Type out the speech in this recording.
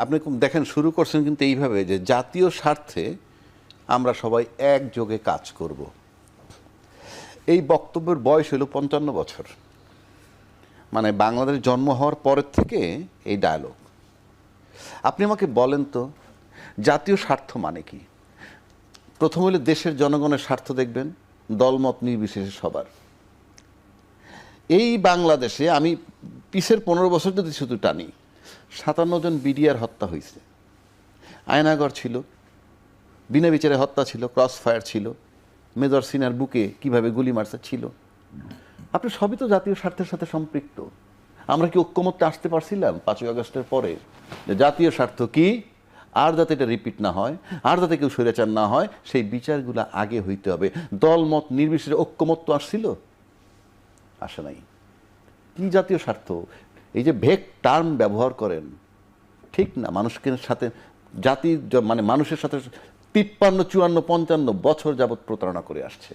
আপনি দেখেন শুরু করছেন কিন্তু এইভাবে যে জাতীয় স্বার্থে আমরা সবাই একযোগে কাজ করব। এই বক্তব্যের বয়স হলো ৫৫ বছর, মানে বাংলাদেশ জন্ম হওয়ার পরের থেকে এই ডায়ালগ। আপনি আমাকে বলেন তো জাতীয় স্বার্থ মানে কি? প্রথম হলে দেশের জনগণের স্বার্থ দেখবেন, দলমত নির্বিশেষে সবার। এই বাংলাদেশে আমি পিছের ১৫ বছর যদি শুধু টানি, ৫৭ জন বিডিআর হত্যা হয়েছে, আয়নাগর ছিল, বিনা বিচারে হত্যা ছিল, ক্রস ফায়ার ছিল, মেজর সিনার বুকে কিভাবে গুলি মারছে ছিল। আপনি সবই তো জাতীয় স্বার্থের সাথে সম্পৃক্ত। আমরা কি ঐক্যমত্যে আসতে পারছিলাম ৫ই আগস্টের পরে যে জাতীয় স্বার্থ কি, আর যাতে এটা রিপিট না হয়, আর যাতে কেউ স্বৈরাচার না হয়, সেই বিচারগুলো আগে হইতে হবে। দলমত নির্বিশেষে ঐক্যমত্য আসছিল? আসে নাই। কি জাতীয় স্বার্থ? এই যে ভেগ টার্ম ব্যবহার করেন, ঠিক না। মানুষকে সাথে জাতি মানে মানুষের সাথে ৫৩, ৫৪, ৫৫ বছর যাবৎ প্রতারণা করে আসছে।